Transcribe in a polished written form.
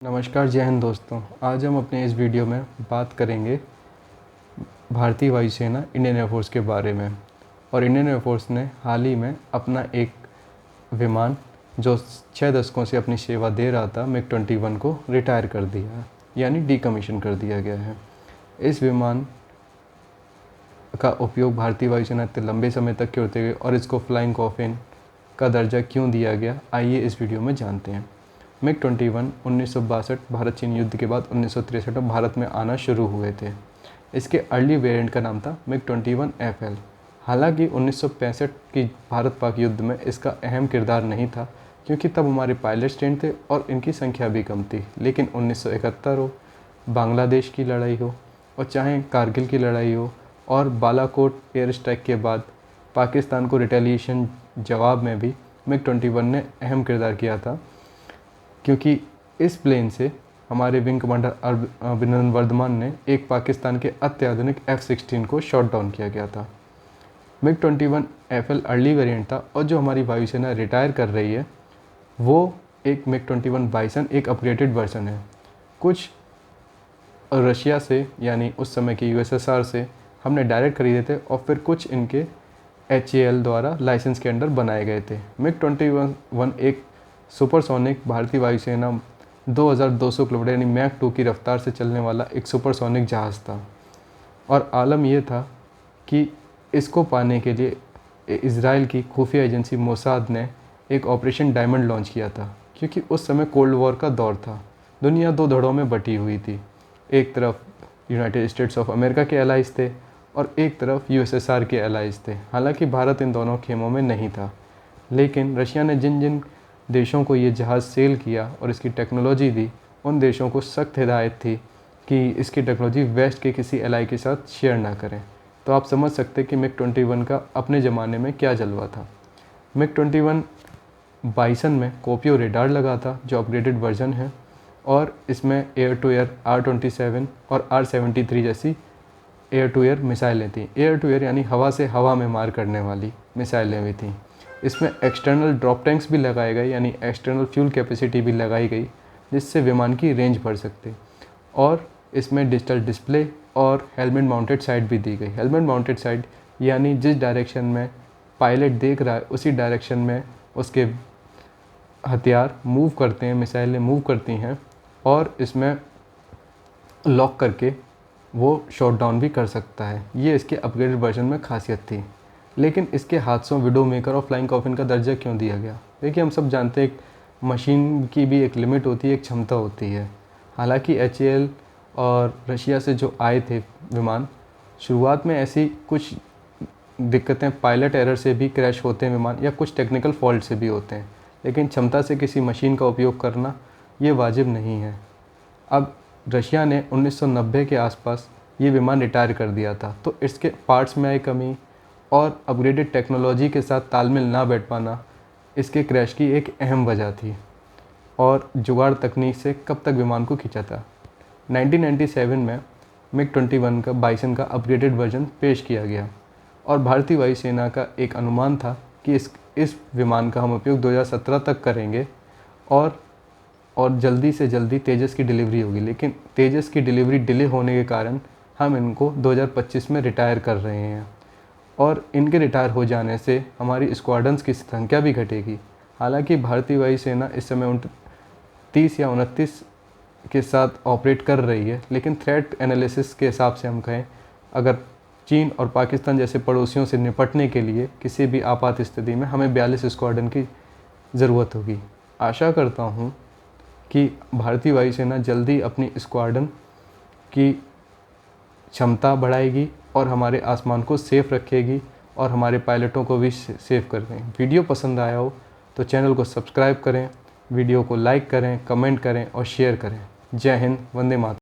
नमस्कार, जय हिंद दोस्तों। आज हम अपने इस वीडियो में बात करेंगे भारतीय वायुसेना इंडियन एयरफोर्स के बारे में। और इंडियन एयरफोर्स ने हाल ही में अपना एक विमान जो 6 दशकों से अपनी सेवा दे रहा था MiG-21 को रिटायर कर दिया, यानी डीकमीशन कर दिया गया है। इस विमान का उपयोग भारतीय वायुसेना इतने लंबे समय तक क्यों होते हुए और इसको फ्लाइंग कॉफिन का दर्जा क्यों दिया गया, आइए इस वीडियो में जानते हैं। MiG-21 1962 भारत चीन युद्ध के बाद 1963 में भारत में आना शुरू हुए थे। इसके अर्ली वेरिएंट का नाम था MiG-21 FL। हालांकि 1965 की भारत पाक युद्ध में इसका अहम किरदार नहीं था, क्योंकि तब हमारे पायलट्स ट्रेंड थे और इनकी संख्या भी कम थी। लेकिन 1971 हो, बांग्लादेश की लड़ाई हो, और चाहे कारगिल की लड़ाई हो, और बालाकोट एयर स्ट्राइक के बाद पाकिस्तान को रिटेलिएशन जवाब में भी MiG-21 ने अहम किरदार किया था, क्योंकि इस प्लेन से हमारे विंग कमांडर अभिनंदन वर्धमान ने एक पाकिस्तान के अत्याधुनिक F-16 को शॉट डाउन किया गया था। MiG-21 FL अर्ली वेरिएंट था, और जो हमारी वायुसेना रिटायर कर रही है वो एक MiG-21 बाइसन एक अपग्रेडेड वर्जन है। कुछ रशिया से, यानी उस समय के USSR से हमने डायरेक्ट खरीदे थे, और फिर कुछ इनके HAL द्वारा लाइसेंस के अंडर बनाए गए थे। MiG-21 एक सुपरसोनिक भारतीय वायुसेना 2200 किलोमीटर यानी मैक 2 की रफ्तार से चलने वाला एक सुपरसोनिक जहाज़ था। और आलम यह था कि इसको पाने के लिए इज़राइल की खुफिया एजेंसी मोसाद ने एक ऑपरेशन डायमंड लॉन्च किया था, क्योंकि उस समय कोल्ड वॉर का दौर था। दुनिया दो धड़ों में बटी हुई थी। एक तरफ यूनाइटेड स्टेट्स ऑफ अमेरिका के एलाइज थे और एक तरफ USSR के एलाइज थे। हालांकि भारत इन दोनों खेमों में नहीं था, लेकिन रशिया ने जिन जिन देशों को ये जहाज़ सेल किया और इसकी टेक्नोलॉजी दी, उन देशों को सख्त हिदायत थी कि इसकी टेक्नोलॉजी वेस्ट के किसी एलाई के साथ शेयर ना करें। तो आप समझ सकते कि MiG-21 का अपने ज़माने में क्या जलवा था। MiG-21 बाइसन में कोपियो रेडार लगा था, जो अपग्रेडेड वर्जन है, और इसमें एयर टू एयर R-27 और R-73 जैसी एयर टू एयर मिसाइलें थीं। एयर टू एयर यानी हवा से हवा में मार करने वाली मिसाइलें भी थीं। इसमें एक्सटर्नल ड्रॉप टैंक्स भी लगाए गए, यानी एक्सटर्नल फ्यूल कैपेसिटी भी लगाई गई, जिससे विमान की रेंज बढ़ सकती। और इसमें डिजिटल डिस्प्ले और हेलमेट माउंटेड साइट भी दी गई। हेलमेट माउंटेड साइट यानी जिस डायरेक्शन में पायलट देख रहा है उसी डायरेक्शन में उसके हथियार मूव करते हैं, मिसाइलें मूव करती हैं, और इसमें लॉक करके वो शॉट डाउन भी कर सकता है। ये इसके अपग्रेडेड वर्जन में खासियत थी। लेकिन इसके हादसों, विडो मेकर और फ्लाइंग कॉफिन का दर्जा क्यों दिया गया? देखिए, हम सब जानते हैं एक मशीन की भी एक लिमिट होती है, एक क्षमता होती है। हालांकि HAL और रशिया से जो आए थे विमान, शुरुआत में ऐसी कुछ दिक्कतें, पायलट एरर से भी क्रैश होते हैं विमान, या कुछ टेक्निकल फॉल्ट से भी होते हैं। लेकिन क्षमता से किसी मशीन का उपयोग करना ये वाजिब नहीं है। अब रशिया ने 1990 के आसपास ये विमान रिटायर कर दिया था, तो इसके पार्ट्स में आई कमी और अपग्रेडेड टेक्नोलॉजी के साथ तालमेल ना बैठ पाना इसके क्रैश की एक अहम वजह थी। और जुगाड़ तकनीक से कब तक विमान को खींचा था। 1997 में MiG-21 का बाइसन का अपग्रेडेड वर्जन पेश किया गया, और भारतीय वायुसेना का एक अनुमान था कि इस विमान का हम उपयोग 2017 तक करेंगे, और जल्दी से जल्दी तेजस की डिलीवरी होगी। लेकिन तेजस की डिलीवरी डिले होने के कारण हम इनको 2025 में रिटायर कर रहे हैं, और इनके रिटायर हो जाने से हमारी स्क्वाड्रंस की संख्या भी घटेगी। हालांकि भारतीय वायुसेना इस समय 30 या 29 के साथ ऑपरेट कर रही है, लेकिन थ्रेट एनालिसिस के हिसाब से हम कहें, अगर चीन और पाकिस्तान जैसे पड़ोसियों से निपटने के लिए किसी भी आपात स्थिति में हमें 42 स्क्वाड्रन की ज़रूरत होगी। आशा करता हूँ कि भारतीय वायुसेना जल्दी अपनी स्क्वाड्रन की क्षमता बढ़ाएगी और हमारे आसमान को सेफ़ रखेगी, और हमारे पायलटों को भी सेफ कर दें। वीडियो पसंद आया हो तो चैनल को सब्सक्राइब करें, वीडियो को लाइक करें, कमेंट करें और शेयर करें। जय हिंद, वंदे मातरम।